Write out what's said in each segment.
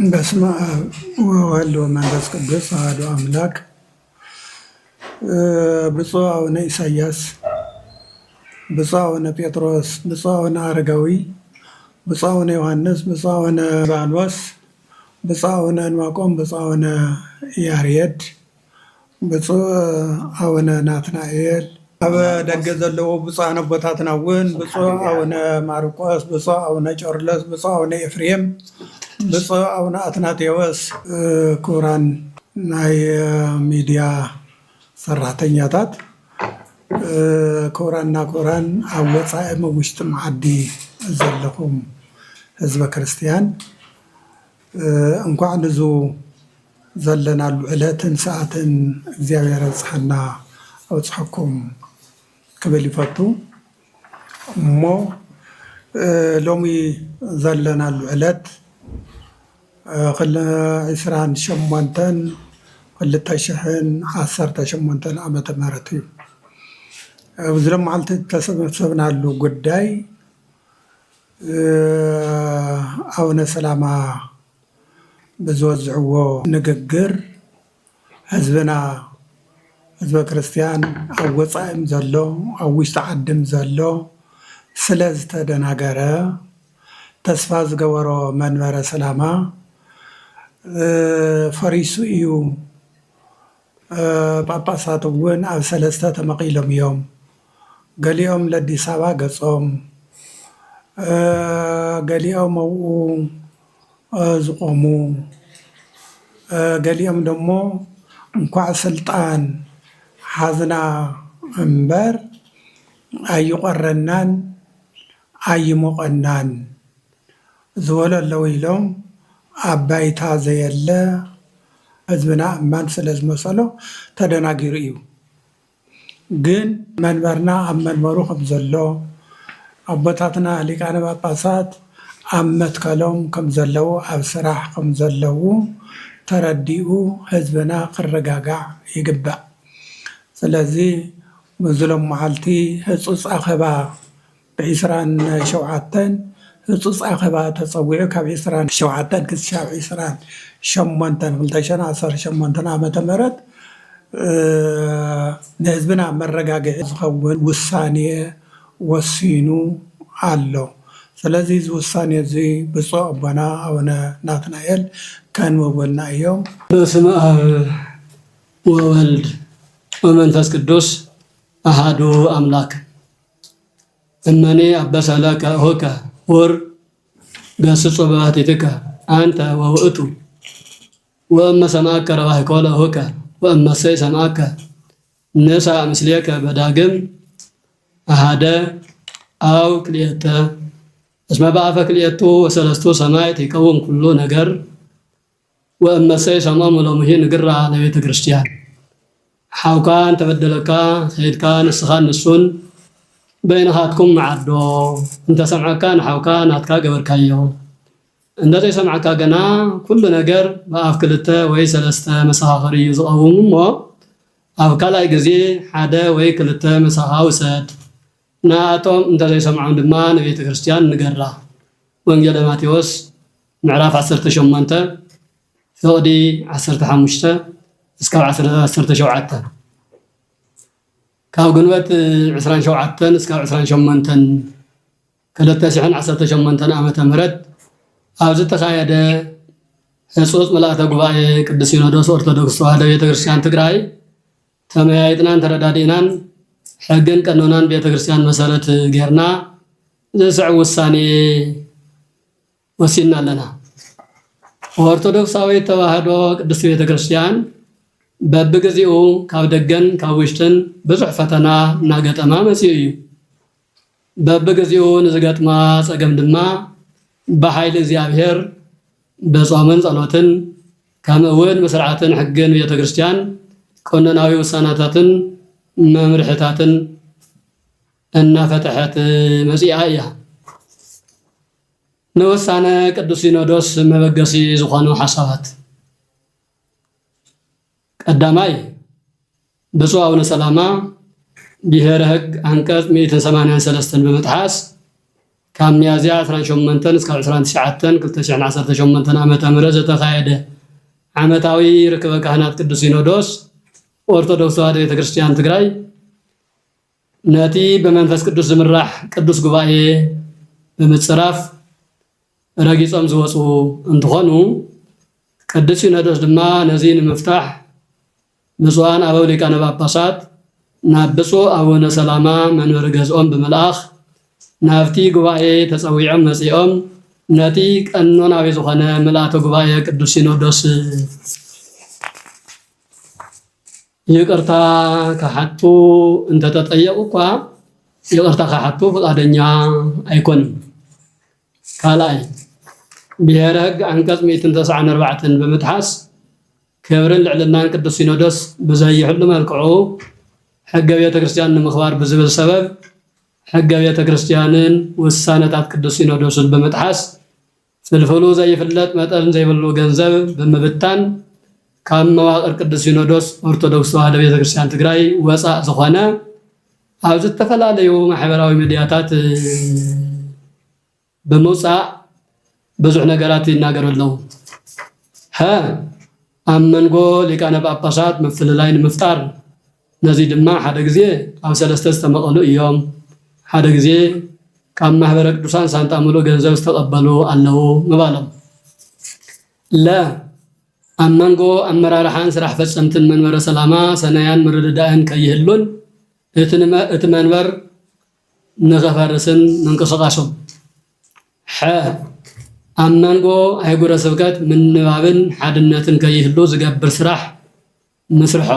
በስመ አብ ወወልድ ወመንፈስ ቅዱስ አሐዱ አምላክ። ብፁዕ አቡነ ኢሳያስ፣ ብፁዕ አቡነ ጴጥሮስ፣ ብፁዕ አቡነ አረጋዊ፣ ብፁዕ አቡነ ዮሐንስ፣ ብፁዕ አቡነ ባልዋስ፣ ብፁዕ አቡነ ዕንባቆም፣ ብፁዕ አቡነ ያሬድ፣ ብፁዕ አቡነ ናትናኤል ኣብ ደገ ዘለዉ ብፁዓን ኣቦታትና እውን ብፁዕ አቡነ ማርቆስ፣ ብፁዕ አቡነ ጨርሎስ፣ ብፁዕ አቡነ ኤፍሬም፣ ብፁዕ አቡነ አትናቴዎስ፣ ክቡራን ናይ ሚድያ ሰራሕተኛታት፣ ክቡራንና ክቡራን ኣብ ወፃኢ ውሽጢ ዓዲ ዘለኹም ህዝበ ክርስቲያን እንኳዕ ንዙ ዘለናሉ ዕለትን ሰዓትን እግዚአብሔር ኣፅሓና ኣውፅሐኩም ክብል ይፈቱ እሞ ሎሚ ዘለናሉ ዕለት 2018 ዓመተ ምህረት እዩ። ኣብዚ መዓልቲ ተሰብሰብናሉ ጉዳይ ኣቡነ ሰላማ ብዝወዝዕዎ ንግግር ህዝብና ህዝበ ክርስቲያን ኣብ ወፃኢም ዘሎ ኣብ ውሽጢ ዓድም ዘሎ ስለ ዝተደናገረ ተስፋ ዝገበሮ መንበረ ሰላማ ፈሪሱ እዩ። ጳጳሳት እውን ኣብ 3 ተመቂሎም እዮም። ገሊኦም ለአዲስ አበባ ገጾም፣ ገሊኦም ኣብኡ ዝቆሙ፣ ገሊኦም ደሞ እንኳዕ ስልጣን ሓዝና እምበር ኣይቆረናን ኣይሞቐናን ዝበሉ ኣለዉ ኢሎም ኣብ ባይታ ዘየለ ህዝብና እማን ስለ ዝመሰሎ ተደናጊሩ እዩ። ግን መንበርና ኣብ መንበሩ ከም ዘሎ ኣቦታትና ሊቃነ ጳጳሳት ኣብ መትከሎም ከም ዘለዉ ኣብ ስራሕ ከም ዘለዉ ተረዲኡ ህዝብና ክረጋጋዕ ይግባእ። ስለዚ ብዝሎም መዓልቲ ህፁፅ ኣኸባ ብ27 ህፁፅ ኣኸባ ተፀዊዑ ካብ 27 ክሳብ 28 2018 ዓመተ ምህረት ንህዝብና መረጋግዒ ዝኸውን ውሳኔ ወሲኑ ኣሎ። ስለዚ እዚ ውሳኔ እዚ ብፁዕ ኣቦና ኣቡነ ናትናኤል ከንብብልና እዮም። በስመ አብ ወወልድ ወመንፈስ ቅዱስ አሐዱ አምላክ። እመኔ አበሰለከ እሁከ ሁር ገስጾ በባሕቲትከ አንተ ወውእቱ ወእመ ሰማዕከ ረባሕኮ ለእሁከ ወእመሰይ ሰማዕከ ንሣእ ምስሌከ በዳግም አሐደ አው ክልኤተ እስመ በአፈ ክልኤቱ ወሰለስቱ ሰማዕት ይቀውም ኩሉ ነገር ወእመሰይ ሰምዖሙ ሎሙሂ ንግራ ለቤተ ክርስቲያን። ሓውካ እንተበደለካ ከይድካ ንስኻ ንሱን በይንኻትኩም መዓዶ እንተሰምዐካ ንሓውካ ናትካ ገበርካዮ እንደዘይሰምዐካ ገና ኩሉ ነገር በአፍ 2 ወይ 3 መሰኻኽር እዩ ዝቐውሙ እሞ ኣብ ካልኣይ ግዜ 1 ወይ 2 መሰኻ ውሰድ። ንኣቶም እንተዘይሰምዖም ድማ ንቤተ ክርስቲያን ንገራ። ወንጌለ ማቴዎስ ምዕራፍ 18 ፍቕዲ 15 እስካብ 17 ካብ ግንቦት 27 እስካብ 28 2018 ዓመተ ምህረት ኣብ ዝተኻየደ ህፁፅ ምልኣተ ጉባኤ ቅዱስ ሲኖዶስ ኦርቶዶክስ ተዋህዶ ቤተክርስቲያን ትግራይ ተመያይጥናን ተረዳዲእናን ሕግን ቀኖናን ቤተክርስቲያን መሰረት ጌርና ዝስዕ ውሳኔ ወሲና ኣለና። ኦርቶዶክሳዊት ተዋህዶ ቅድስት ቤተክርስቲያን በብግዚኡ ካብ ደገን ካብ ውሽጥን ብዙሕ ፈተና እናገጠማ መፅኡ እዩ። በብግዚኡ ንዝገጥማ ፀገም ድማ ብሓይሊ እግዚአብሔር በጾምን ጸሎትን ከምኡ እውን ብስርዓትን ሕግን ቤተክርስቲያን ቀኖናዊ ውሳናታትን መምርሕታትን እናፈተሐት መፅኣ እያ። ንውሳነ ቅዱስ ሲኖዶስ መበገሲ ዝኾኑ ሓሳባት ቀዳማይ ብፁዕ አቡነ ሰላማ ብሔረ ሕግ አንቀጽ 183 በመጥሐስ ካብ ሚያዝያ 18 እስካብ 29 2018 ዓመተ ምህረት ዝተኻየደ ዓመታዊ ርክበ ካህናት ቅዱስ ሲኖዶስ ኦርቶዶክስ ተዋሕዶ ቤተክርስቲያን ትግራይ ነቲ በመንፈስ ቅዱስ ዝምራሕ ቅዱስ ጉባኤ በመጽራፍ ረጊጾም ዝወፁ እንትኾኑ ቅዱስ ሲኖዶስ ድማ ነዚ ንምፍታሕ ብፁዓን ኣበው ሊቃነ ጳጳሳት ናብ ብፁዕ አቡነ ሰላማ መንበረ ገዝኦም ብምልኣኽ ናብቲ ጉባኤ ተጸዊዖም መጺኦም ነቲ ቀኖናዊ ዝኾነ ምልአተ ጉባኤ ቅዱስ ሲኖዶስ ይቅርታ ከሓቱ እንተተጠየቁ እኳ ይቅርታ ከሓቱ ፈቃደኛ አይኮንም። ካልኣይ ብሔረ ሕግ አንቀጽ 194 በመትሓስ ክብርን ልዕልናን ቅዱስ ሲኖዶስ ብዘይሕሉ መልክዑ ሕገ ቤተ ክርስቲያን ንምኽባር ብዝብል ሰበብ ሕገ ቤተ ክርስቲያንን ውሳነታት ቅዱስ ሲኖዶስን በመጥሓስ ፍልፍሉ ዘይፍለጥ መጠን ዘይብሉ ገንዘብ ብምብታን ካብ መዋቅር ቅዱስ ሲኖዶስ ኦርቶዶክስ ተዋሕዶ ቤተ ክርስቲያን ትግራይ ወፃእ ዝኾነ ኣብ ዝተፈላለዩ ማሕበራዊ ሚድያታት ብምውፃእ ብዙሕ ነገራት ይናገሩ ኣለዉ። ኣብ መንጎ ሊቃነ ጳጳሳት ምፍልላይ ንምፍጣር ነዚ ድማ ሓደ ግዜ ኣብ 3 ዝተመቐሉ እዮም፣ ሓደ ግዜ ካብ ማሕበረ ቅዱሳን ሳንጣ ሙሉእ ገንዘብ ዝተቐበሉ ኣለዉ ምባሎም ኣብ መንጎ ኣመራርሓን ስራሕ ፈጸምትን መንበረ ሰላማ ሰናያን ምርድዳእን ከይህሉን እቲ መንበር ንኸፈርስን ምንቅስቓሶም ኣብ መንጎ ኣህጉረ ስብከት ምንባብን ሓድነትን ከይህሉ ዝገብር ስራሕ ምስርሖ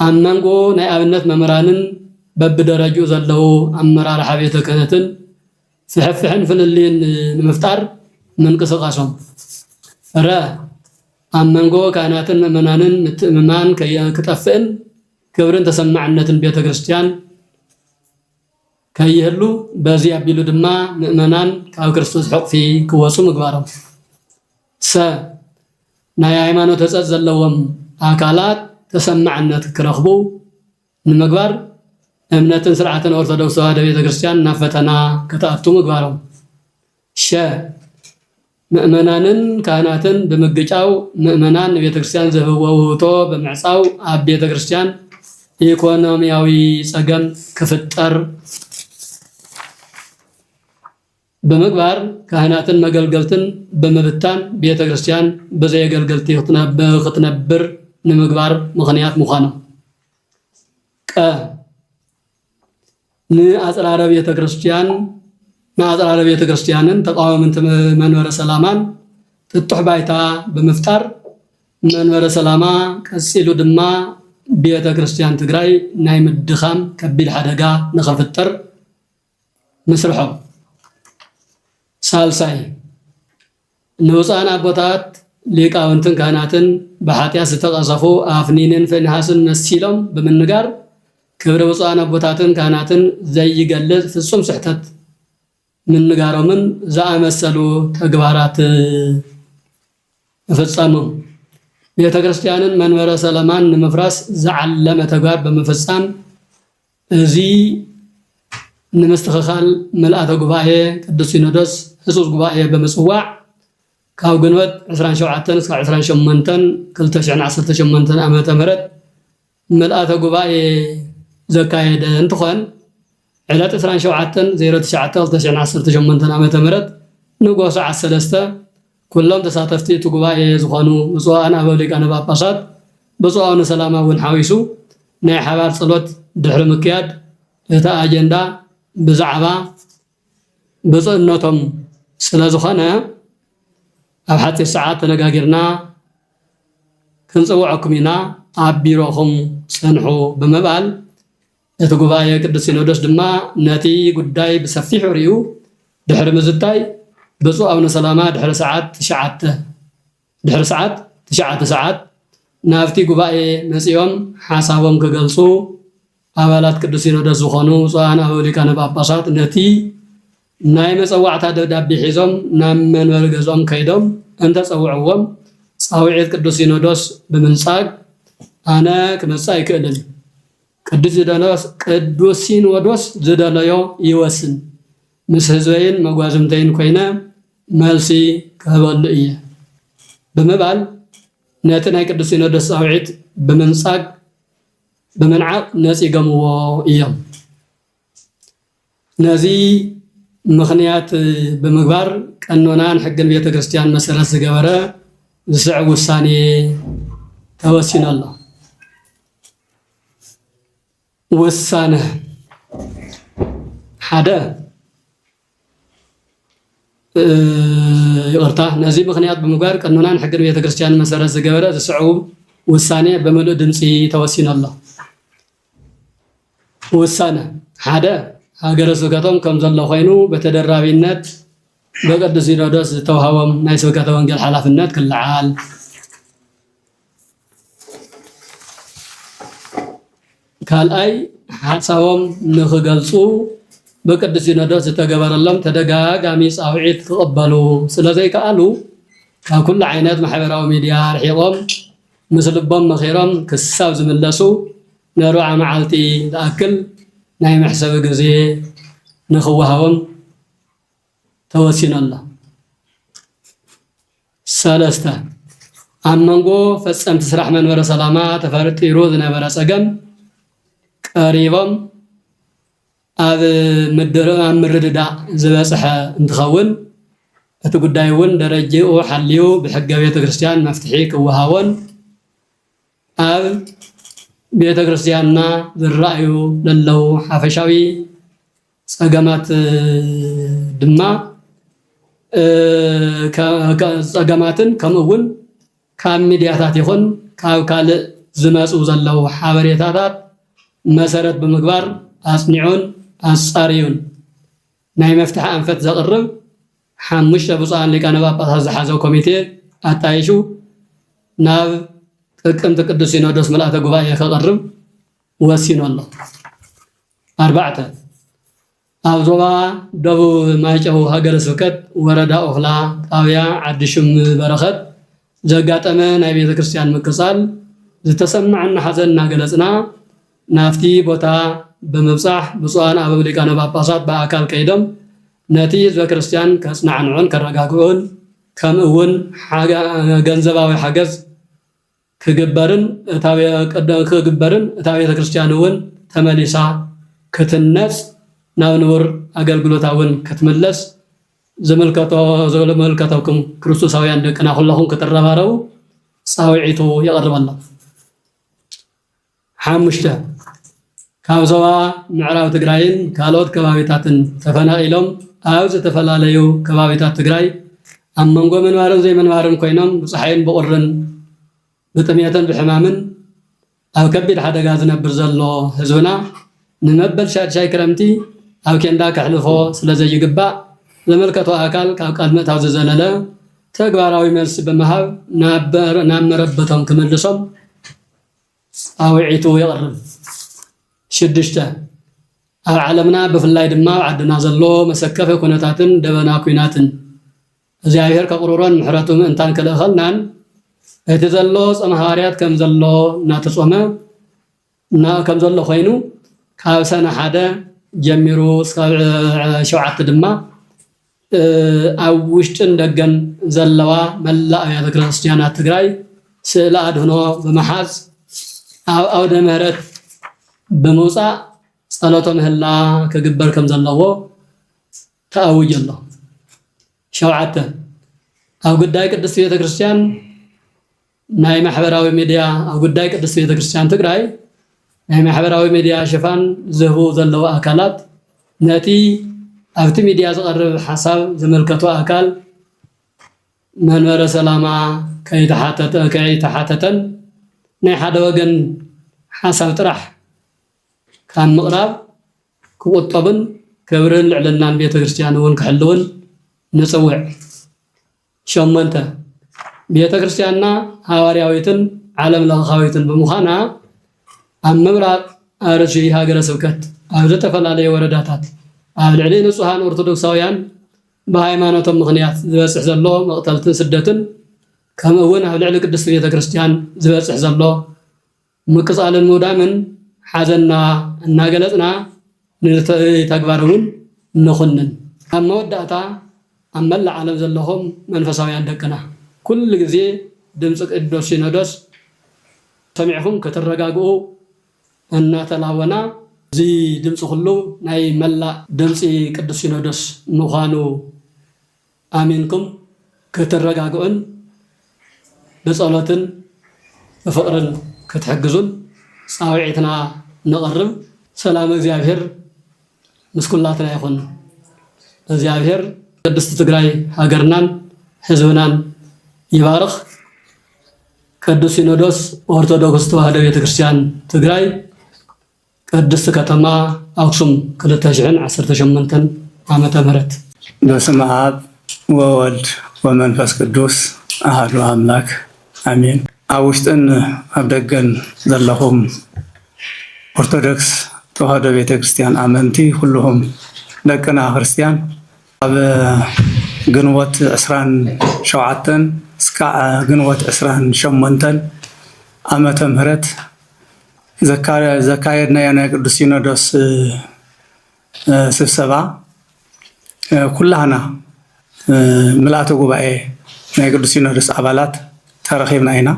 ኣብ መንጎ ናይ ኣብነት መምህራንን በብደረጅኡ ዘለዉ ኣመራርሓ ቤተ ክህነትን ፍሕፍሕን ፍልልይን ንምፍጣር ምንቅስቓሶም ኣብ መንጎ ካህናትን ምእመናንን ምትእምማን ክጠፍእን ክብርን ተሰማዕነትን ቤተ ክርስቲያን ከይህሉ በዚ ኣቢሉ ድማ ምእመናን ካብ ክርስቶስ ሕቕፊ ክወፁ ምግባሮም ናይ ሃይማኖት ህፀት ዘለዎም ኣካላት ተሰማዕነት ክረኽቡ ንምግባር እምነትን ስርዓትን ኦርቶዶክስ ተዋሕዶ ቤተ ክርስቲያን ናብ ፈተና ከተኣቱ ምግባሮም ምእመናንን ካህናትን ብምግጫው ምእመናን ቤተ ክርስቲያን ዝህብዎ ውህብቶ ብምዕፃው ኣብ ቤተ ክርስቲያን ኢኮኖሚያዊ ፀገም ክፍጠር ብምግባር ካህናትን መገልገልትን ብምብታን ቤተ ክርስቲያን ብዘየገልገልቲ ክትነብር ንምግባር ምኽንያት ምዃኖም ንኣጽራረ ቤተ ክርስቲያንን ተቃዋምንቲ መንበረ ሰላማን ጥጡሕ ባይታ ብምፍጣር መንበረ ሰላማ ቀፂሉ ድማ ቤተ ክርስቲያን ትግራይ ናይ ምድኻም ከቢድ ሓደጋ ንኸፍጠር ምስርሖ ሳልሳይ ንውፃን ኣቦታት ሊቃውንትን ካህናትን ብሓጢያት ዝተቐሰፉ ኣፍኒንን ፊንሃስን መሲሎም ብምንጋር ክብሪ ውፃን ኣቦታትን ካህናትን ዘይገልጽ ፍጹም ስሕተት ምንጋሮምን ዝኣመሰሉ ተግባራት መፈጸሞም ቤተ ክርስቲያንን መንበረ ሰላማን ንምፍራስ ዝዓለመ ተግባር ብምፍጻም እዚ ንምስትኽኻል ምልአተ ጉባኤ ቅዱስ ሲኖዶስ ህፁፅ ጉባኤ ብምፅዋዕ ካብ ግንቦት 27 እስካብ 28 2018 ዓመተ ምህረት ምልአተ ጉባኤ ዘካየደ እንትኾን ዕለት 27/09/2018 ዓመተ ምህረት ንጎሆ ሰዓት 3 ኩሎም ተሳተፍቲ እቲ ጉባኤ ዝኾኑ ብፁዓን ኣበው ሊቃነ ጳጳሳት ብፁዕ አቡነ ሰላማ እውን ሓዊሱ ናይ ሓባር ጸሎት ድሕሪ ምክያድ እቲ ኣጀንዳ ብዛዕባ ብፅዕነቶም ስለ ዝኾነ ኣብ ሓፂር ሰዓት ተነጋጊርና ክንፅውዐኩም ኢና ኣብ ቢሮኹም ፅንሑ ብምባል እቲ ጉባኤ ቅዱስ ሲኖዶስ ድማ ነቲ ጉዳይ ብሰፊሕ ርኡ ድሕሪ ምዝታይ ብፁዕ አቡነ ሰላማ ድሕሪ ሰዓት 9 ሰዓት ናብቲ ጉባኤ መፂኦም ሓሳቦም ክገልጹ ኣባላት ቅዱስ ሲኖዶስ ዝኾኑ ብፁዓን ኣበው ሊቃነ ጳጳሳት ነቲ ናይ መፀዋዕታ ደብዳቤ ሒዞም ናብ መንበሪ ገዝኦም ከይዶም እንተፀውዕዎም ፃውዒት ቅዱስ ሲኖዶስ ብምንፃግ ኣነ ክመፅእ ኣይክእልን ቅዱስ ሲኖዶስ ዝደለዮ ይወስን ምስ ህዝበይን መጓዝምተይን ኮይነ መልሲ ክህበሉ እየ ብምባል ነቲ ናይ ቅዱስ ሲኖዶስ ፃውዒት ብምንዓቅ ነፂገምዎ እዮም ነዚ ምኽንያት ብምግባር ቀኖናን ሕግን ቤተ ክርስቲያን መሰረት ዝገበረ ዝስዕ ውሳኔ ተወሲኑ ኣሎ ውሳነ ሓደ ይቅርታ ነዚ ምኽንያት ብምግባር ቀኖናን ሕግን ቤተ ክርስቲያን መሰረት ዝገበረ ዝስዕ ውሳኔ በምሉእ ድምፂ ተወሲኑ ኣሎ ውሳነ ሓደ ሃገረ ስብከቶም ከም ዘሎ ኮይኑ በተደራቢነት በቅዱስ ሲኖዶስ ዝተዋሃቦም ናይ ስብከተ ወንጌል ሓላፍነት ክልዓል ካልኣይ ሓሳቦም ንኽገልፁ በቅዱስ ሲኖዶስ ዝተገበረሎም ተደጋጋሚ ፃውዒት ክቕበሉ ስለዘይከኣሉ ካብ ኩሉ ዓይነት ማሕበራዊ ሚድያ ርሒቆም ምስ ልቦም መኺሮም ክሳብ ዝምለሱ ንርብዓ መዓልቲ ዝኣክል ናይ መሕሰቢ ግዜ ንኽወሃቦም ተወሲኑ ኣሎ ሰለስተ ኣብ መንጎ ፈፀምቲ ስራሕ መንበረ ሰላማ ተፈጢሩ ዝነበረ ፀገም ቀሪቦም ኣብ ምርድዳእ ዝበፅሐ እንትኸውን እቲ ጉዳይ እውን ደረጅኡ ሓልዩ ብሕገ ቤተ ክርስቲያን መፍትሒ ክወሃቦን ኣብ ቤተ ክርስቲያንና ዝረኣዩ ዘለው ሓፈሻዊ ፀገማት ድማ ፀገማትን ከምኡውን ካብ ሚድያታት ይኹን ካብ ካልእ ዝመፁ ዘለው ሓበሬታታት መሰረት ብምግባር ኣፅኒዑን ኣፃሪዩን ናይ መፍትሒ ኣንፈት ዘቕርብ 5 ብፁዓን ሊቃነ ጳጳሳት ዝሓዘ ኮሚቴ ኣጣይሹ ናብ ጥቅምቲ ቅዱስ ሲኖዶስ ምልኣተ ጉባኤ ከቕርብ ወሲኑ ኣሎ 4 ኣብ ዞባ ደቡብ ማይጨው ሃገረ ስብከት ወረዳ ኦኽላ ጣብያ ዓዲሹም በረኸት ዘጋጠመ ናይ ቤተ ክርስቲያን ምቅፃል ዝተሰማዕና ሓዘን እናገለፅና ናፍቲ ቦታ ብምብፃሕ ብፁዓን ኣበው ሊቃነ ጳጳሳት ብኣካል ከይዶም ነቲ ህዝበ ክርስቲያን ከፅናዕንዑን ከረጋግዑን ከምኡውን ገንዘባዊ ሓገዝ ክግበርን እታ ቤተ ክርስቲያን እውን ተመሊሳ ክትነፅ ናብ ንቡር ኣገልግሎታ እውን ክትምለስ ዘመልከተኩም ክርስቶሳውያን ደቅና ኩለኹም ክትረባረቡ ፃውዒቱ የቕርብ ኣሎ 5 ካብ ዞባ ምዕራብ ትግራይን ካልኦት ከባቢታትን ተፈናቂሎም ኣብ ዝተፈላለዩ ከባቢታት ትግራይ ኣብ መንጎ መንባርን ዘይመንባርን ኮይኖም ብፀሓይን ብቁርን ብጥምየትን ብሕማምን ኣብ ከቢድ ሓደጋ ዝነብር ዘሎ ህዝብና ንመበል ሻድሻይ ክረምቲ ኣብ ኬንዳ ከሕልፎ ስለዘይግባእ ዘመልከቶ ኣካል ካብ ቃል ምእታው ዝዘለለ ተግባራዊ መልሲ ብምሃብ ናብ መረበቶም ክምልሶም ፃውዒቱ የቕርብ 6 ኣብ ዓለምና ብፍላይ ድማ ኣብ ዓድና ዘሎ መሰከፈ ኩነታትን ደበና ኩናትን እግዚአብሔር ከቕሩሮን ምሕረቱ ምእንታን ክልእኸልናን እቲ ዘሎ ፆመ ሃዋርያት ከም ዘሎ እናተፆመ ከም ዘሎ ኮይኑ ካብ ሰነ 1 ጀሚሩ እስካብ 7 ድማ ኣብ ውሽጥን ደገን ዘለዋ መላእ ኣብያተ ክርስቲያናት ትግራይ ስእለ ኣድህኖ ብምሓዝ ኣብ ኣውደ ምህረት ብምውፃእ ጸሎተ ምህላ ክግበር ከም ዘለዎ ተኣውጅ ኣሎ 7 ኣብ ጉዳይ ቅድስት ቤተ ክርስቲያን ናይ ማሕበራዊ ሚድያ ኣብ ጉዳይ ቅድስት ቤተ ክርስቲያን ትግራይ ናይ ማሕበራዊ ሚድያ ሽፋን ዝህቡ ዘለው ኣካላት ነቲ ኣብቲ ሚድያ ዝቐርብ ሓሳብ ዘመልከቱ ኣካል መንበረ ሰላማ ከይተሓተተን ናይ ሓደ ወገን ሓሳብ ጥራሕ ካብ ምቕራብ ክቁጠብን ክብርን ልዕልናን ቤተ ክርስቲያን እውን ክሕልውን ንፅውዕ 8 ቤተ ክርስቲያንና ሃዋርያዊትን ዓለም ለኻዊትን ብምዃና ኣብ ምብራቕ ኣርሲ ሃገረ ስብከት ኣብ ዝተፈላለዩ ወረዳታት ኣብ ልዕሊ ንጹሃን ኦርቶዶክሳውያን ብሃይማኖቶም ምኽንያት ዝበፅሕ ዘሎ መቕተልትን ስደትን ከምኡውን ኣብ ልዕሊ ቅድስት ቤተ ክርስቲያን ዝበፅሕ ዘሎ ምቅፃልን ምውዳምን حزنا ناقلتنا نتكبرون نخنن أما ودعتا أما العالم زلهم منفساوي عندكنا كل جزء دمسك الدوس سينودوس سمعهم كترجعوا أن تلاونا زي دمس خلو ناي ملا دمسي قدس سينودوس نخانو آمينكم كترجعون بصلاتن بفقرن كتحجزون صاوعتنا نقرب سلام እግዚአብሔር ምስኩላትና ይሁን እግዚአብሔር ቅድስት ትግራይ ሀገርናን ህዝብናን ይባርክ ቅዱስ ሲኖዶስ ኦርቶዶክስ ተዋሕዶ ቤተክርስቲያን ትግራይ ቅድስት ከተማ አክሱም 2018 ዓመተ ምህረት በስመ አብ ወወልድ ወመንፈስ ቅዱስ አሐዱ አምላክ አሜን። ኣብ ውሽጥን ኣብ ደገን ዘለኹም ኦርቶዶክስ ተዋሕዶ ቤተክርስቲያን ኣመንቲ ኩልሁም ደቅና ክርስቲያን ኣብ ግንቦት 27 እስካዕ ግንቦት 28 ዓመተ ምህረት ዘካየድናዮ ናይ ቅዱስ ሲኖዶስ ስብሰባ ኩላህና ምልኣተ ጉባኤ ናይ ቅዱስ ሲኖዶስ ኣባላት ተረኺብና ኢና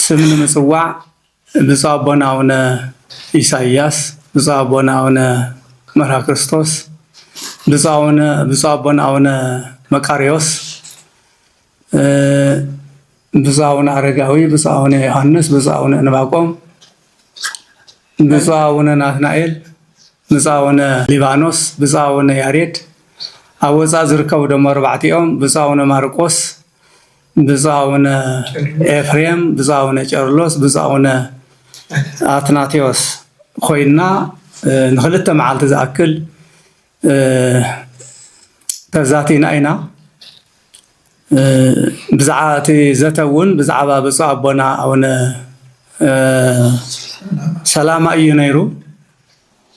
ስም ንምፅዋዕ ብፁዕ ኣቦና ኣቡነ ኢሳያስ፣ ብፁዕ ኣቦና ኣቡነ መርሃ ክርስቶስ፣ ብፁዕ ኣቦና ኣቡነ መቃርዮስ፣ ብፁዕ ኣቡነ ኣረጋዊ፣ ብፁዕ ኣቡነ ዮሃንስ፣ ብፁዕ ኣቡነ ዕንባቆም፣ ብፁዕ ኣቡነ ናትናኤል፣ ብፁዕ ኣቡነ ሊባኖስ፣ ብፁዕ ኣቡነ ያሬድ ኣብ ወፃእ ዝርከቡ ደሞ ኣርባዕቲኦም ብፁዕ ኣቡነ ማርቆስ፣ ብፁዕ ኣቡነ ኤፍሬም፣ ብፁዕ ኣቡነ ጨርሎስ፣ ብፁዕ ኣቡነ ኣትናቴዎስ ኮይና ንክልተ መዓልቲ ዝኣክል ተዛቲና ኢና። ብዛዕባ እቲ ዘተ እውን ብዛዕባ ብፁዕ ኣቦና ኣቡነ ሰላማ እዩ ነይሩ።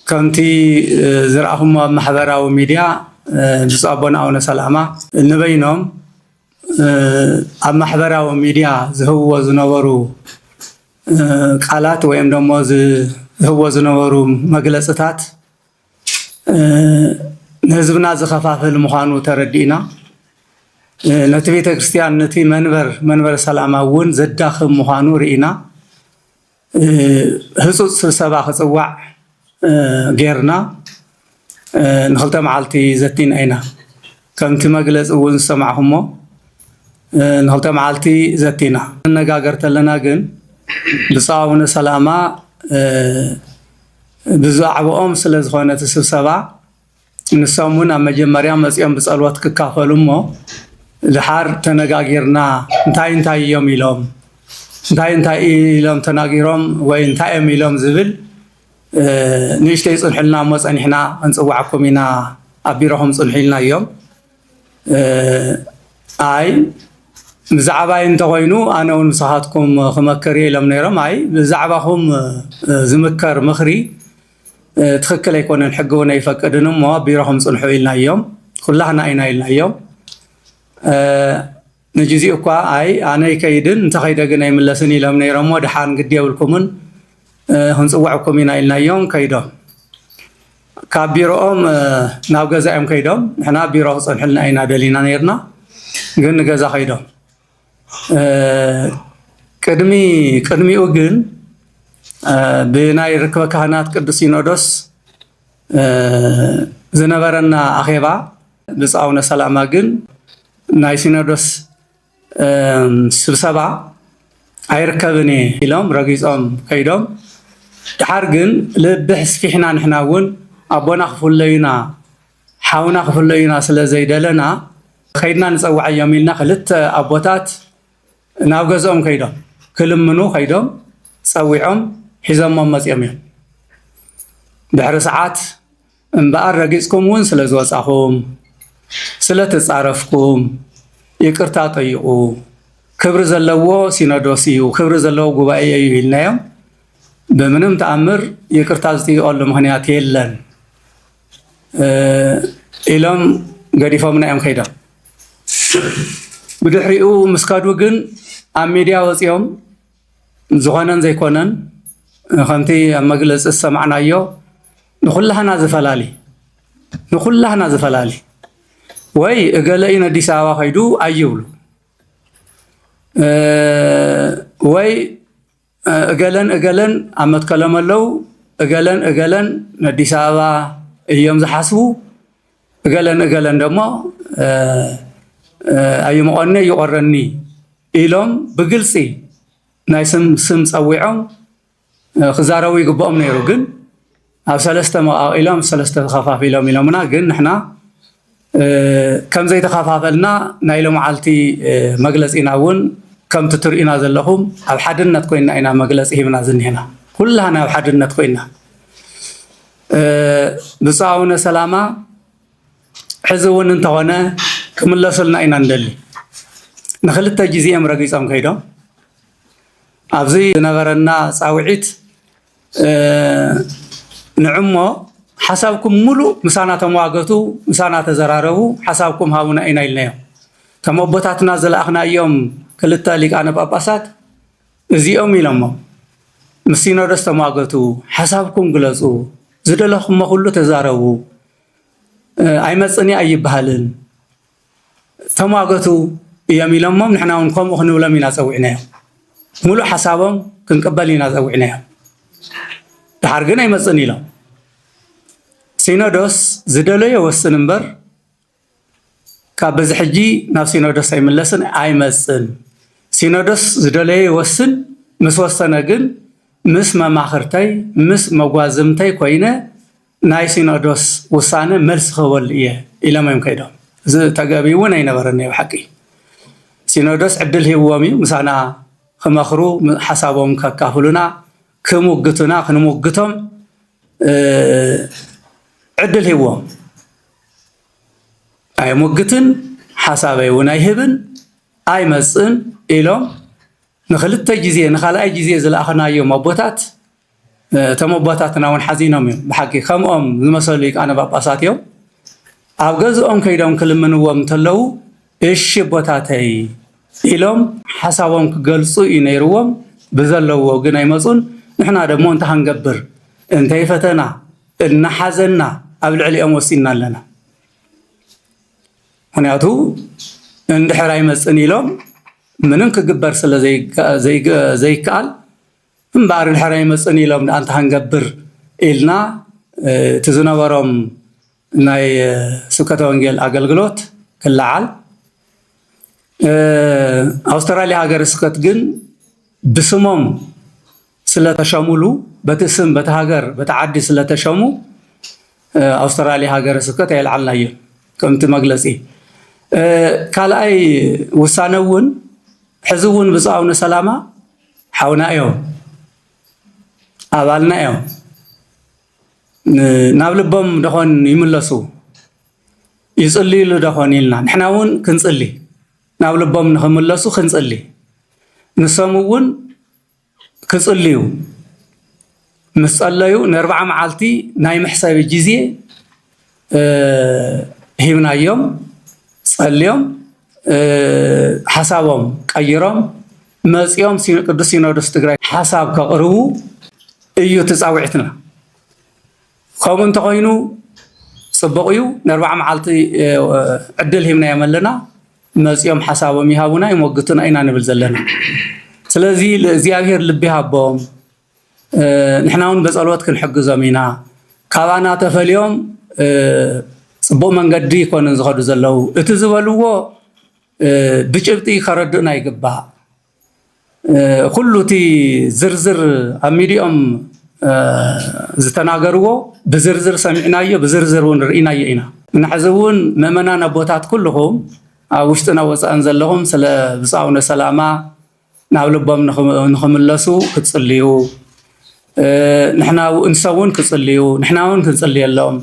ከምቲ ዝረኣኹሞ ኣብ ማሕበራዊ ሚድያ ብፁዕ ኣቦና ኣቡነ ሰላማ ንበይኖም ኣብ ማሕበራዊ ሚድያ ዝህብዎ ዝነበሩ ቃላት ወይም ደሞ ዝህብዎ ዝነበሩ መግለፅታት ንህዝብና ዝኸፋፍል ምዃኑ ተረዲእና ነቲ ቤተ ክርስቲያን ነቲ መንበር ሰላማ እውን ዘዳኽም ምዃኑ ርኢና ህፁፅ ስብሰባ ክፅዋዕ ጌርና ንክልተ መዓልቲ ዘቲና ኢና። ከምቲ መግለፂ እውን ዝሰማዕኹሞ ንክልተ መዓልቲ ዘቲና ነጋገር ተለና ግን ብፁዕ ኣቡነ ሰላማ ብዛዕባኦም ስለ ዝኾነ እቲ ስብሰባ ንሶም እውን ኣብ መጀመርያ መፂኦም ብፀልወት ክካፈሉ እሞ ድሓር ተነጋጊርና እንታይ እዮም ኢሎም እንታይ ኢሎም ተናጊሮም ወይ እንታይ እዮም ኢሎም ዝብል ንእሽተይ ፅንሕልና እሞ ፀኒሕና ክንፅዋዓኩም ኢና ኣብ ቢሮኹም ፅንሑ ኢልና እዮም። ኣይ ብዛዕባይ እንተኮይኑ ኣነ እውን ምሳኻትኩም ክመክር ኢሎም ነይሮም። ኣይ ብዛዕባኹም ዝምከር ምኽሪ ትክክል ኣይኮነን ሕጊ እውን ኣይፈቅድን እሞ ቢሮኹም ፅንሑ ኢልና እዮም። ኩላህና ኢና ኢልና እዮም። ንግዚኡ እኳ ኣይ ኣነ ይከይድን እንተኸይደ ግን ኣይምለስን ኢሎም ነይሮሞ ድሓን ግዲ የብልኩምን ክንፅዋዕኩም ኢና ኢልና እዮም። ከይዶም ካብ ቢሮኦም ናብ ገዛኦም ከይዶም ንሕና ቢሮ ክፀንሕልና ኢና ደሊና ነርና ግን ንገዛ ከይዶም ቅድሚኡ ግን ብናይ ርክበ ካህናት ቅዱስ ሲኖዶስ ዝነበረና ኣኼባ ብፁዕ ኣቡነ ሰላማ ግን ናይ ሲኖዶስ ስብሰባ ኣይርከብን ኢሎም ረጊፆም ከይዶም ድሓር ግን ልብሕ ስፊሕና ንሕና እውን ኣቦና ክፍለዩና ሓውና ክፍለዩና ስለ ዘይደለና ከይድና ንፀዋዕ እዮም ኢልና ክልተ ኣቦታት ናብ ገዝኦም ከይዶም ክልምኑ ከይዶም ፀዊዖም ሒዞሞም መፅኦም እዮም። ድሕሪ ሰዓት እምበኣር ረጊፅኩም እውን ስለ ዝወፃኹም ስለ ተፃረፍኩም ይቅርታ ጠይቁ፣ ክብሪ ዘለዎ ሲኖዶስ እዩ፣ ክብሪ ዘለዎ ጉባኤ እዩ ኢልናዮም። ብምንም ተኣምር ይቅርታ ዝጥይቀሉ ምክንያት የለን ኢሎም ገዲፎምና እዮም ከይዶም። ብድሕሪኡ ምስ ከዱ ግን ኣብ ሚድያ ወፂኦም ዝኾነን ዘይኮነን ከምቲ ኣብ መግለፂ ሰማዕናዮ ንኩላህና ዝፈላሊ ወይ እገለ እዩ ኣዲስ ኣበባ ከይዱ ኣይብሉ ወይ እገለን ኣብ መትከሎም ኣለው እገለን ኣዲስ ኣበባ እዮም ዝሓስቡ እገለን ደሞ ኣይምቆኒ ይቆረኒ ኢሎም ብግልፂ ናይ ስም ፀዊዖም ክዛረቡ ይግብኦም ነይሩ ግን ኣብ ሰለስተ መቃቂሎም ሰለስተ ተኸፋፊሎም ኢሎምና ግን ንሕና ከም ዘይተኸፋፈልና ናይ ሎመዓልቲ መግለፂና እውን ከምቲ ትርእዩና ዘለኹም ኣብ ሓድነት ኮይና ኢና መግለፂ ሂብና ዝኒህና ኩላህና ኣብ ሓድነት ኮይና ብፁዕ ኣቡነ ሰላማ ሕዚ እውን እንተኾነ ክምለሱልና ኢና ንደሊ ንክልተ ግዜኦም ረጊፆም ከይዶም ኣብዚ ዝነበረና ፃውዒት ንዕሞ ሓሳብኩም ሙሉእ ምሳና ተመዋገቱ ምሳና ተዘራረቡ ሓሳብኩም ሃቡና ኢና ኢልናዮም ከም ኣቦታትና ዝለኣኽናዮም ክልተ ሊቃነ ጳጳሳት እዚኦም ኢሎሞ ምስ ሲኖዶስ ተመዋገቱ ሓሳብኩም ግለፁ ዝደለኹሞ ኩሉ ተዛረቡ ኣይመፅን ኣይበሃልን ተመዋገቱ እዮም ኢሎሞም ንሕና እውን ከምኡ ክንብሎም ኢና ፀዊዕናዮም ሙሉእ ሓሳቦም ክንቅበል ኢና ፀዊዕናዮም ድሓር ግን ኣይመፅን ኢሎም ሲኖዶስ ዝደለዮ ወስን እምበር ካብ በዚ ሕጂ ናብ ሲኖዶስ ኣይምለስን ኣይመፅን ሲኖዶስ ዝደለዮ ይወስን ምስ ወሰነ ግን ምስ መማኽርተይ ምስ መጓዝምተይ ኮይነ ናይ ሲኖዶስ ውሳነ መልሲ ክበል እየ ኢሎም እዮም ከይዶም እዚ ተገቢ እውን ኣይነበረን እዩ ሓቂ ሲኖዶስ ዕድል ሂብዎም እዩ ምሳና ክመኽሩ ሓሳቦም ከካፍሉና ክምግቱና ክንምግቶም ዕድል ሂብዎም ኣይሙግትን ሓሳበይ እውን ኣይህብን ኣይመፅን ኢሎም ንክልተ ግዜ ንኻልኣይ ግዜ ዝለኣኽናዮም ኣቦታት እቶም ኣቦታትና እውን ሓዚኖም እዮም ብሓቂ ከምኦም ዝመሰሉ ሊቃነ ጳጳሳት እዮም ኣብ ገዝኦም ከይዶም ክልምንዎም እንተለው እሺ ኣቦታተይ ኢሎም ሓሳቦም ክገልፁ እዩ ነይርዎም ብዘለዎ ግን ኣይመፁን ንሕና ደሞ እንታይ ክንገብር እንተይፈተና እናሓዘና ኣብ ልዕሊኦም ወሲና ኣለና ምክንያቱ እንድሕር ኣይመፅን ኢሎም ምንም ክግበር ስለ ዘይከኣል እምበኣር እንድሕር ኣይመፅን ኢሎም ንኣንታ ክንገብር ኢልና እቲ ዝነበሮም ናይ ስብከተ ወንጌል ኣገልግሎት ክለዓል ኣውስትራልያ ሃገረ ስብከት ግን ብስሞም ስለተሸሙሉ በቲ ስም በቲ ሃገር በቲ ዓዲ ስለተሸሙ ኣውስትራልያ ሃገረ ስብከት ኣይልዓልና እዮም ከምቲ መግለፂ ካልኣይ ውሳነ እውን ሕዚ እውን ብፁዕ ኣቡነ ሰላማ ሓውና እዮም ኣባልና እዮም ናብ ልቦም ደኾን ይምለሱ ይፅልይሉ ደኾን ኢልና ንሕና እውን ክንፅሊ ናብ ልቦም ንክምለሱ ክንፅሊ ንሶም እውን ክፅልዩ ምስ ፀለዩ ን40 መዓልቲ ናይ መሕሰቢ ግዜ ሂብናዮም ፀልዮም ሓሳቦም ቀይሮም መፅኦም ቅዱስ ሲኖዶስ ትግራይ ሓሳብ ከቕርቡ እዩ ተፃዊዕትና ከምኡ እንተኮይኑ ፅቡቅ እዩ ን40 መዓልቲ ዕድል ሂብናዮም ኣለና መፅኦም ሓሳቦም ይሃቡና ይሞግቱና ኢና ንብል ዘለና ስለዚ እግዚኣብሔር ልቢ ሃቦም ንሕና እውን በፀሎት ክንሕግዞም ኢና ካባና ተፈልዮም ፅቡቅ መንገዲ ይኮንን ዝኸዱ ዘለው እቲ ዝበልዎ ብጭብጢ ከረድኡና ይግባእ ኩሉ እቲ ዝርዝር ኣብ ሚድኦም ዝተናገርዎ ብዝርዝር ሰሚዕናዮ ብዝርዝር እውን ርኢናዮ ኢና ንሕዚ እውን ምእመናን ኣቦታት ኩልኹም ኣብ ውሽጥና ወፃእን ዘለኹም ስለ ብፁዕ ኣቡነ ሰላማ ናብ ልቦም ንኽምለሱ ክፅልዩ ንሕና እንሰውን ክፅልዩ ንሕና እውን ክንፅልየሎም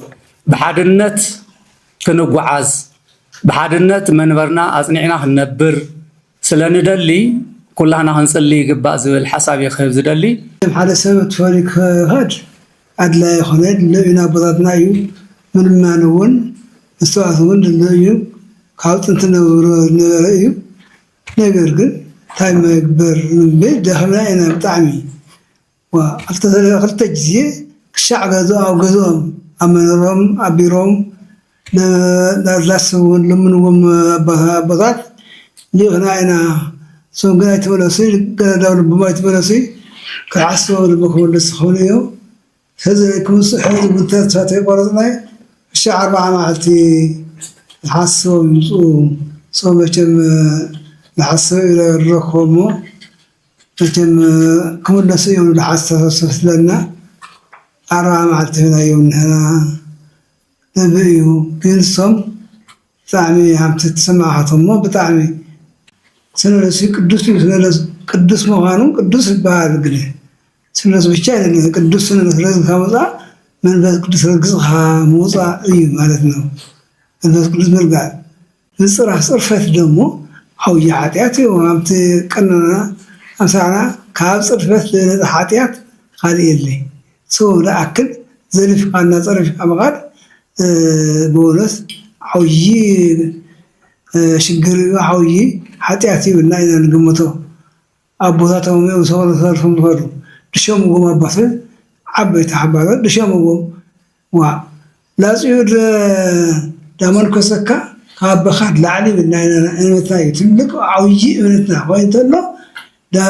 ብሓድነት ክንጓዓዝ ብሓድነት መንበርና ኣፅኒዕና ክንነብር ስለንደሊ ኩላህና ክንፅሊ ይግባእ ዝብል ሓሳብ የክህብ ዝደሊ ሓደ ሰብ ትፈሪ ክኸድ ኣድላይ ይኮነን ንዕና ኣቦታትና እዩ ምንማን እውን መስተዋት እውን ድለ እዩ ካብ ጥንቲ ነበረ እዩ ነገር ግን تايم يكبر بيت دخلنا أنا بطعمي وقلت جزية الشعب هذا أو جزوم أمنهم أبيرهم لاسون لمنهم بضات اللي هنا أنا سون قاعد تبلسي قاعد دور بما تبلسي كعصوا المكون السخونية هذا يكون صحيح بنتات فاتي قرضنا الشعر مع معتي حاسوا صوم كم لحسوا إلى الركومو كم كل نسيم لحسوا لنا أرى معتي هنا يوم هنا نبيو بينصم تعمي عم تتسمع حطمه بتعمي سنلسي قدس مغانو قدس البار قلي سنلس بشاي قدس سنلس لازم خمسة من بس قدس رقصها موضع أي مالتنا من بس قدس مرقع نصرح صرفت دمو أو يعاتياتي وعم تكننا أمسعنا كاب صرفت لحاتيات هذه اللي سو لا أكل زلف قالنا صرف أمغاد بونس حوي شجري وحوي حاتياتي بالناينا نقمته أبواتهم يوصلوا ثالثهم فرو دشوم قوم أبصر عبيت حبارة دشوم قوم لازم دامن كسكة هاب خد لعلي بالناينا أنا مثاي تملك عوي منتنا وين تلو دا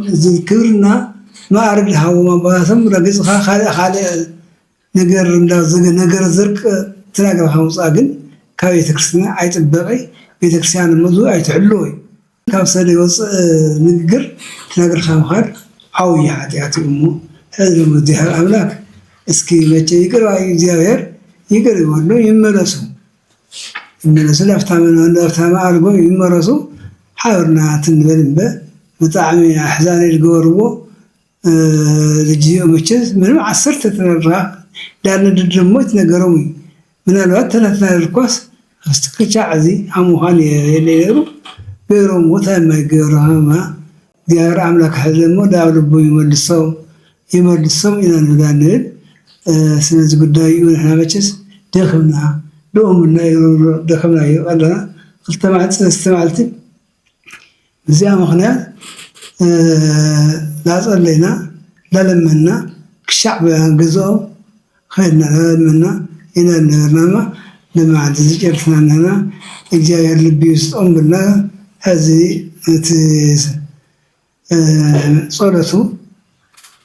ذكرنا ما أعرف لها وما باسم رجز خالي نجر نجر زرق تلاقي خمس أجن كاوي تكسرنا عيت البقي بيتكسيان الموضوع عيت علوي كاو سالي وص نجر تلاقي خمخار عوي عاتي أمه هذا المديها الأملاك اسكي ما تيجر واي زيار يجر يقولوا يمرسوا لفتها من لفتها ما أرجو يمرسوا حاولنا تنبلن به متعمي أحزاني الجوربو الجيو متشز من عصرت تنرى لأن الدموت نجرومي من الوقت ثلاثة الكوس استكشف عزي عموهاني اللي يرو بيروم وثما يجرهما ديار عملك حزمو داول بو يملصوم إلى ندانيل سنة قداي ونحنا متشز دخلنا دومنا دخلنا يقولنا قلت ما استمعتي زي ما خنا لا صلينا لا لمنا الشعب جزء خيرنا لا لمنا إلى النرمة لما عاد جرفنا هنا الجاي اللي بيستقوم بالله هذه صورته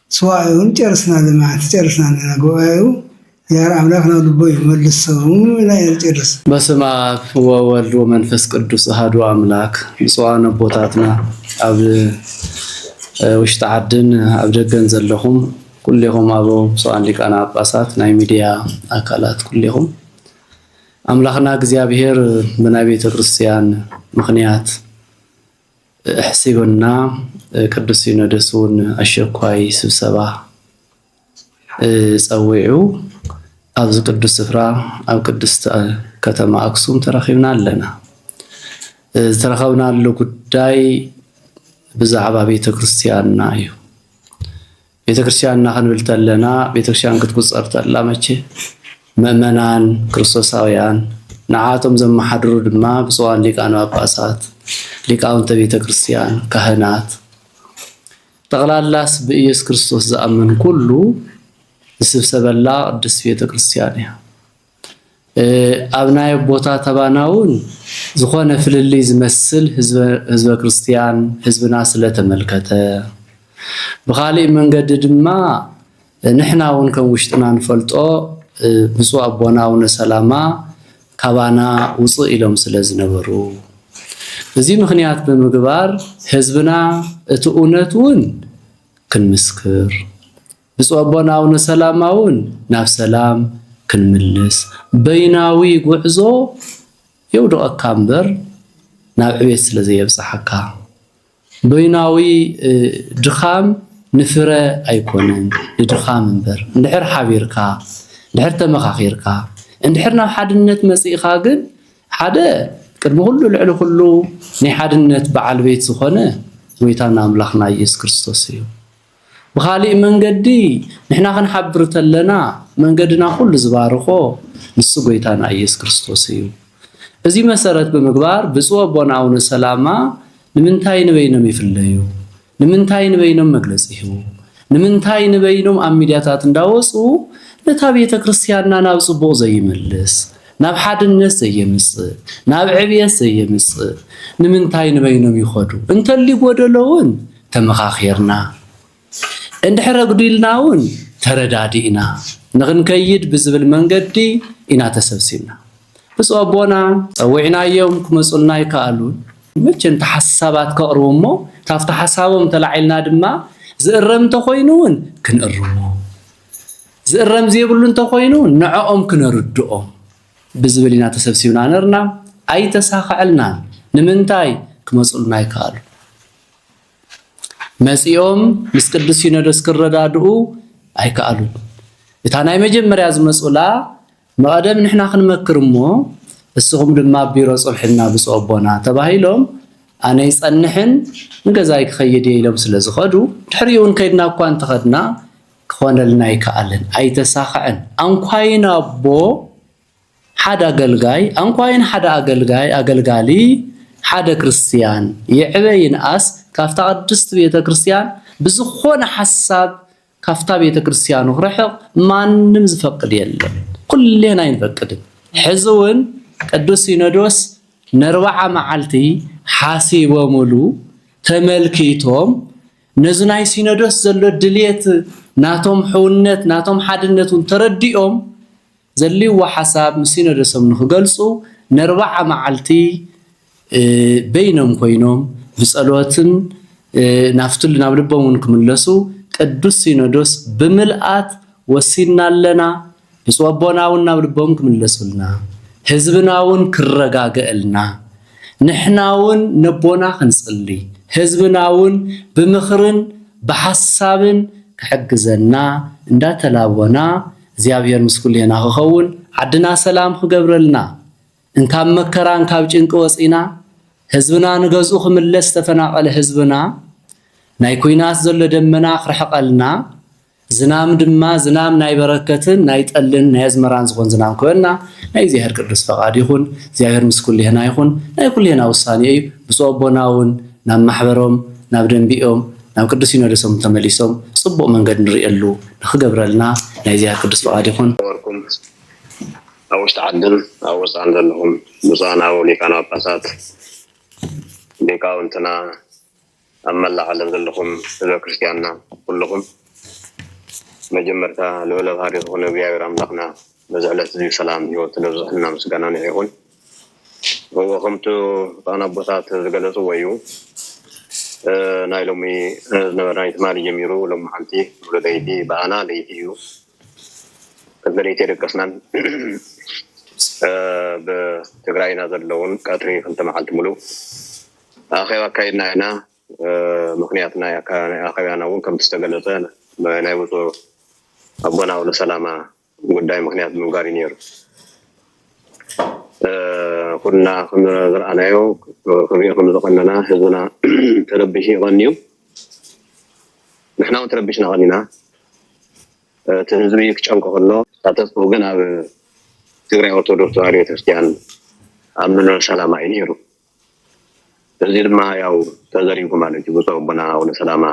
سواء جرسنا لما عاد جرسنا هنا جوايو يا أملاكنا لبوي ملصهم لا يجرس بسم الله وولد ومنفس قدوس أحد أملاك بصوانا بوتاتنا قبل وش تعدن أبدا جنزل لهم كلهم أبو صان لك أنا باسات ناي ميديا أكلات كلهم أملاكنا جزيابير بنبي كريستيان مخنيات حسيبنا قدوسين ودسون الشكواي سبسبا صويعو أبز قدوس سفرا أو قدوس كتما أكسوم ترخيبنا لنا ترخونا له قداي بزعبا بيت كريستيان نايو بيت كريستيان نحن بلتلنا بيت كريستيان قد قصرت اللامتش مؤمنان كريستوساويان نعاتهم زم حضروا دما بصوان ليك أنا أباسات ليك أنت بيت كريستيان كهنات تغلى اللاس بإيس كريستوس زأمن كله سبسب الله قدس بيت كريستيانيا أبناء بوتا تباناون زخونا في اللي يمثل حزب كريستيان حزب ناس اللي تملكته بخالي من قدد ما نحنا ونكون وشتنا نفلطو بصو أبونا ونسلاما كابانا وصو إلهم سلازنبرو زي مخنيات بمقبار حزبنا اتؤونتون كنمسكر بصو أبونا ونسلاماون ناف سلام كنملس بيناوي قعزو يودو أكامبر نابعوية سلازي يبصحكا بيناوي دخام نفرة أيكونن دخام انبر ندحر حبيركا ندحر تمخاخيركا ندحرنا حدنت مسيخا قن حدا قدم كله العلو كله ني حدنت بعال بيت سخونه ويتانا أملاخنا يس كريستوسيو بخالي من قدي نحنا خنحبر تلنا من قدنا كل زبارخو نسو ويتانا يس كريستوسيو ازي مسارت بمقبار بصوب ونعون سلاما ንምንታይ ንበይኖም ይፍለዩ ንምንታይ ንበይኖም መግለጽ ይህቡ ንምንታይ ንበይኖም ኣብ ሚድያታት እንዳወጹ ነታ ቤተ ክርስቲያንና ናብ ጽቡቕ ዘይመልስ ናብ ሓድነት ዘየምጽእ ናብ ዕብየት ዘየምጽእ ንምንታይ ንበይኖም ይኸዱ እንተሊ ጎደሎውን ተመኻኺርና እንድሕረ ጉዲልናውን ተረዳዲእና ንኽንከይድ ብዝብል መንገዲ ኢና ተሰብሲብና ብፁዕ ኣቦና ፀዊዕናዮም ክመጹልና ይከኣሉን መቸን ተሓሳባት ከቕርቡ እሞ ታፍቲ ሓሳቦም ተላዒልና ድማ ዝእረም እንተኾይኑውን ክንእርሞ ዝእረም ዘይብሉ እንተኾይኑ ንዕኦም ክነርድኦም ብዝብል ኢና ተሰብሲብና ነርና ኣይተሳኽዐልናን ንምንታይ ክመጹልና ይከኣሉ መጺኦም ምስ ቅዱስ ሲኖዶስ ክረዳድኡ ኣይከኣሉን እታ ናይ መጀመርያ ዝመጹላ መቐደም ንሕና ክንመክር እሞ እስኹም ድማ ቢሮ ጽልሕና ብፁዕ ኣቦና ተባሂሎም ኣነ ይጸንሕን ንገዛይ ክኸይድ ኢሎም ስለ ዝኸዱ ድሕሪኡን ከይድና እኳ እንተኸድና ክኾነልና ይከኣልን ኣይተሳኽዐን አንኳይን ኣቦ ሓደ ኣገልጋይ አንኳይን ሓደ ኣገልጋሊ ሓደ ክርስቲያን ይዕበይ ይንኣስ ካፍታ ቅድስት ቤተ ክርስቲያን ብዝኾነ ሓሳብ ካፍታ ቤተ ክርስቲያኑ ክርሕቕ ማንም ዝፈቅድ የለን ኩሌና ይንፈቅድን ሕዝውን ቅዱስ ሲኖዶስ ነርባዓ መዓልቲ ሓሲቦሙሉ ተመልኪቶም ነዝናይ ሲኖዶስ ዘሎ ድልየት ናቶም ሕውነት ናቶም ሓድነቱን ተረዲኦም ዘልይዋ ሓሳብ ምስ ሲኖዶሶም ንኽገልጹ ነርባዓ መዓልቲ በይኖም ኮይኖም ብጸሎትን ናፍቱል ናብ ልቦምን ክምለሱ ቅዱስ ሲኖዶስ ብምልኣት ወሲና ኣለና ብፁዕ ኣቦናውን ናብ ልቦም ክምለሱልና ህዝብናውን ክረጋገአልና ንሕናውን ነቦና ክንጽሊ ህዝብናውን ብምኽርን ብሓሳብን ክሕግዘና እንዳተላወና እግዚአብሔር ምስ ኩልና ክኸውን ዓድና ሰላም ክገብረልና እንካብ መከራን ካብ ጭንቂ ወፂና ህዝብና ንገዝኡ ክምለስ ተፈናቀለ ህዝብና ናይ ኩናት ዘሎ ደመና ክርሕቀልና ዝናም ድማ ዝናም ናይ በረከትን ናይ ጠልን ናይ አዝመራን ዝኾን ዝናም ክበና ናይ እግዚአብሔር ቅዱስ ፈቃድ ይኹን እግዚአብሔር ምስ ኩልና ይኹን ናይ ኩልና ውሳኔ እዩ ብፁዕ ኣቦናውን ናብ ማሕበሮም ናብ ደንቢኦም ናብ ቅዱስ ሲኖዶሶም ተመሊሶም ጽቡቕ መንገድ ንሪእሉ ንኽገብረልና ናይ እግዚአብሔር ቅዱስ ፈቃድ ይኹን ወርኩም ኣብ ውሽጢ ዓድን ኣብ ወፃእን ዘለኹም ብፁዓን ኣበው ሊቃነ ጳጳሳት ሊቃውንትና ኣብ መላእ ዓለም ዘለኹም ህዝበ ክርስቲያንና ኩልኹም መጀመርታ ልዑለ ባህሪ ዝኾነ እግዚአብሔር ኣምላኽና በዚ ዕለት እዚ ሰላም ሂወት ንብዝሕልና ምስጋና ይኹን ከምቲ ሊቃነ ኣቦታት ዝገለጽዎ እዩ ናይ ሎሚ ዝነበረ ትማሊ ጀሚሩ ሎሚ ሓንቲ ወለደይቲ በኣና ለይቲ እዩ ከለይቲ የደቀስናን ብትግራይና ዘለውን ቀትሪ ክልተ መዓልቲ ሙሉእ ኣኼባ ኣካይድና ኢና ምክንያት ናይ ኣኼባና እውን ከምቲ ዝተገለጸ ናይ ብፁዕ ኣቦና ወለሰላማ ጉዳይ ምክንያት ምግባር እዩ ነይሩ ኩልና ከም ዝረኣናዮ ክሪኦ ከም ዝቐነና ህዝብና ተረቢሽ ይቐንዩ ንሕና እውን ተረቢሽና ቐኒና እቲ ህዝቢ ክጨንቆ ከሎ ተስፋ ግን ኣብ ትግራይ ኦርቶዶክስ ተዋህዶ ቤተክርስቲያን ኣብ መንበረ ሰላማ እዩ ነይሩ እዚ ድማ ያው ተዘሪጉ ማለት እዩ ብፁዕ ኣቦና ወለሰላማ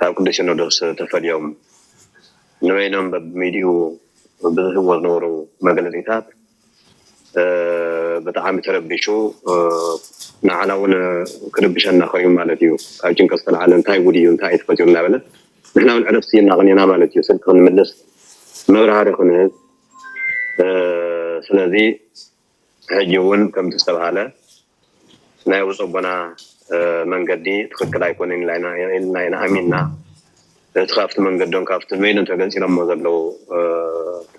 ካብ ቅዱስ ሲኖዶስ ተፈልዮም ንበይኖም በሚድዩ ብዝህቦ ዝነበሩ መግለፂታት ብጣዕሚ ተረቢሹ ንዓና እውን ክርብሸና ኸዩ ማለት እዩ ካብ ጭንቀት ዝተልዓለ እንታይ ጉድ እዩ እንታይ ኣይተፈፂሩ እናበለ ንሕና እውን ዕረፍቲ እናቕኒና ማለት እዩ ስልኪ ክንምልስ መብራህሪ ክንህብ ስለዚ ሕጂ እውን ከምቲ ዝተባሃለ ናይ ብፁዕ ኣቦና መንገዲ ትክክል ኣይኮነን ኢልና ኢና ኣሚንና እቲ ካብቲ መንገዶም ካብቲ ንበይኖም ተገንፂሎሞ ዘለዉ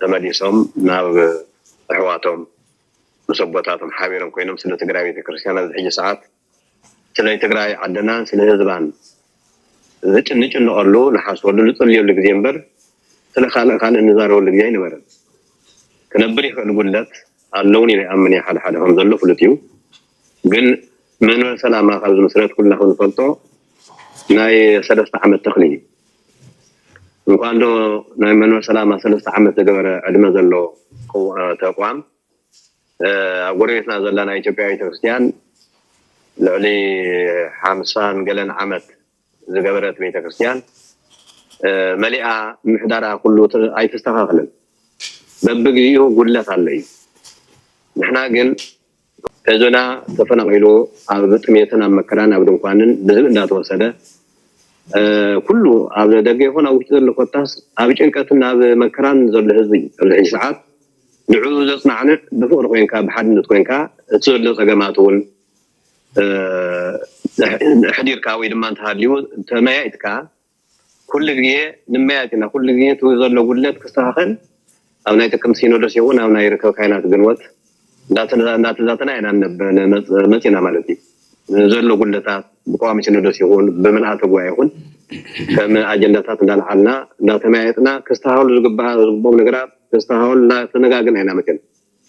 ተመሊሶም ናብ ኣሕዋቶም ምስ ኣቦታቶም ሓቢሮም ኮይኖም ስለ ትግራይ ቤተክርስትያን ኣብዚ ሕጂ ሰዓት ስለ ትግራይ ዓድናን ስለ ህዝባን ዝጭንጭንቐሉ ንሓስበሉ ንፅልየሉ ግዜ እምበር ስለ ካልእ ንዛረበሉ ግዜ ኣይነበረን ክነብር ይኽእል ጉድለት ኣለውን ኢለ ይኣምን እየ ሓደ ከም ዘሎ ፍሉጥ እዩ ግን መንበረ ሰላማ ካብ ዝምስረት ኩልናኹም ንፈልጦ ናይ 3 ዓመት ተኽሊ እዩ እንኳን ዶ ናይ መንበረ ሰላማ 3 ዓመት ዝገበረ ዕድመ ዘሎ ተቋም ኣብ ጎረቤትና ዘለና ኢትዮጵያ ቤተክርስትያን لعلي 50 قلن عمت زقبرت بيت كريستيان مليئة محدارها كله أي تستغاقلن ببقيه قلت علي نحنا قل فزنا تفنقلو عبد ميتنا مكران عبد مقانن بزبن دات وسده كله عبد دقي هنا وجد القطاس عبد انكتنا بمكران زل هزي الساعات نعوز صنعنا بفور وينكا بحد وينكا تصير له صقماتون حدير كاوي لما انتهاليو تمايتكا كل جيه نمايتنا كل جيه توزر له قلت كستاخن او نايتكم سينودس يكون او نايركو كاينات جنوت ذاتنا انا متينا مالتي زلو قلتات بقوامي سينودس يكون بملئات غوا يكون كما اجندات እንዳልሐልና እንዳተማያየጥና ከስተሃውል ዝግባው ነገራት ከስተሃውል ተነጋገን አይና መከን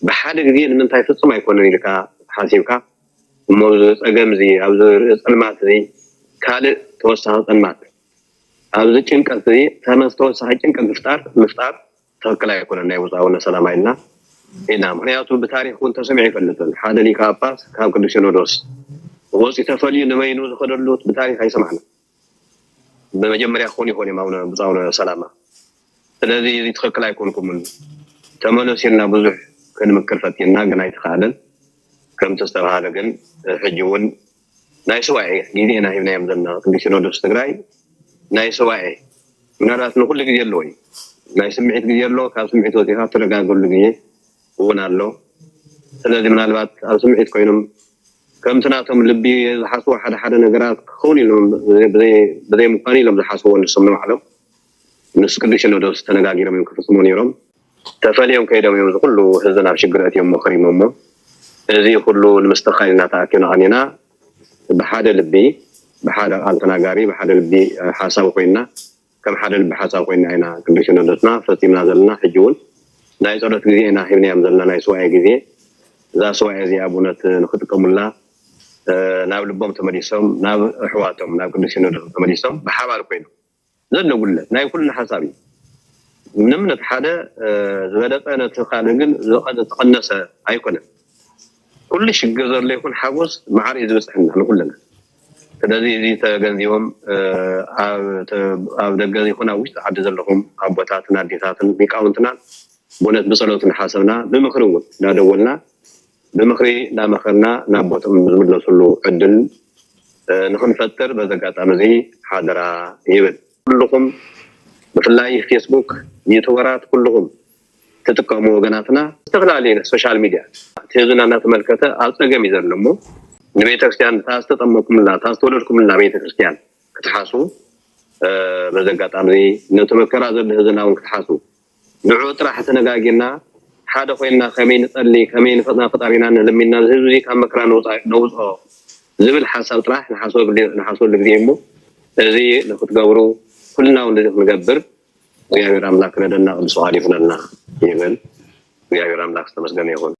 በሐደ ጊዜ ምንታይ ፍጹም አይኮነን ይልካ ሐሲብካ ሞዝ ጸገምዚ አብዘ ጽልማት ዚ ካለ ተወሳኸ ጽልማት አብዘ ጭንቀት ዚ ተመስተወሳኸ ጭንቀት መፍጣር ተከላ አይኮነን አይወዛውና ሰላማይና ኢና ምክንያቱ በታሪክ ኩን ተሰምዕ ይፈልጥን ሐደ ሊቃ ጳጳስ ካብ ቅዱስ ሲኖዶስ ወጽ ተፈልዩ ነመይኑ ዝኸደሉት በታሪክ አይሰማዕና በመጀመሪያ ሆኒ ማውነ ብዛውነ ሰላማ ስለዚህ እዚ ተከላ አይኮንኩም ተመለሲና ብዙ ከንመከር ፈቲና ግን አይተኻለን ከም ተስተባሃለ ግን ሕጂውን ናይ ሰዋይ ጊዜና ሂብና ያምዘና ቅዱስ ሲኖዶስ ትግራይ ናይ ሰዋይ ምናልባት ነው ሁሉ ጊዜ ያለው ናይ ስምዒት ጊዜ ያለው ካብ ስምዒት ወዲኻ ተረጋገሉ ጊዜ ወናሎ ስለዚህ ምናልባት ኣብ ስምዒት ኮይኖም ከም ትናቶም ልቢ ዝሓስቡ ሓደ ነገራት ክኾኑ ኢሎም በዘይ ምዃኑ ኢሎም ዝሓስቡ ንሰምዑ ዓለም ንስ ቅዱስ ሲኖዶስ ተነጋጊሮም እዮም ክፍጽሙ ነይሮም ተፈልዮም ከይዶም እዮም ዝኩሉ ህዝብና ብሽግረት እዮም መኽሪሞሞ እዚ ኩሉ ንምስተኻይልና ተኣኪብና ቐኒና ብሓደ ልቢ ብሓደ ቃል ተናጋሪ ብሓደ ልቢ ሓሳብ ኮይና ከም ሓደ ልቢ ሓሳብ ኮይና ኢና ቅዱስ ሲኖዶስና ፈጺምና ዘለና ሕጂ እውን ናይ ጸሎት ጊዜ ኢና ሂብናዮም ዘለና ናይ ሰዋይ ጊዜ እዛ ሰዋይ እዚኣ ብእውነት ንኽጥቀሙላ ናብ ልቦም ተመሊሶም ናብ ኣሕዋቶም ናብ ቅዱስ ሲኖዶስ ተመሊሶም ብሓባር ኮይኖም ዘሎ ጉለት ናይ ኩልና ሓሳብ እዩ ምንም ነቲ ሓደ ዝበለፀ ነቲ ካልእ ግን ዝቐነሰ ኣይኮነን ኩሉ ሽግር ዘሎ ይኹን ሓጎስ ማዕሪ ዝበፅሐና ንኩልና ስለዚ እዚ ተገንዚቦም ኣብ ደገ ይኹን ኣብ ውሽጢ ዓዲ ዘለኹም ኣቦታትን ኣዴታትን ሊቃውንትና ብእውነት ብፀሎትን ሓሰብና ብምኽሪ እውን እናደወልና ብምኽሪ እናመኸርና ናብ ቦቶም ዝምለሱሉ ዕድል ንኽንፈጥር በዚ ኣጋጣሚ እዚ ሓደራ ይብል ኩልኹም ብፍላይ ፌስቡክ ዩቱበራት ኩልኹም ተጥቀሙ ወገናትና ዝተፈላለዩ ሶሻል ሚዲያ ትህዝና እናተመልከተ ኣብ ፀገም እዩ ዘሎ እሞ ንቤተክርስትያን ታስተጠመኩምላ ታስተወለድኩምላ ቤተክርስትያን ክትሓስቡ በዚ ኣጋጣሚ ነቲ መከራ ዘሎ ህዝብና እውን ክትሓስቡ ንዑ ጥራሕ ተነጋጊርና ሓደ ኮይና ከመይ ንጸሊ ከመይ ንፈጣሪና ንለሚና ህዝቢ ካብ መከራ ነውፅኦ ዝብል ሓሳብ ጥራሕ ንሓስበሉ ግዜ እሞ እዚ ንክትገብሩ ኩልና እውን እንደዚህ ክንገብር እግዚአብሔር አምላክ ረደና ቅዱስ ቃል ይፍነና ይብል እግዚአብሔር አምላክ ተመስገነ ይሁን።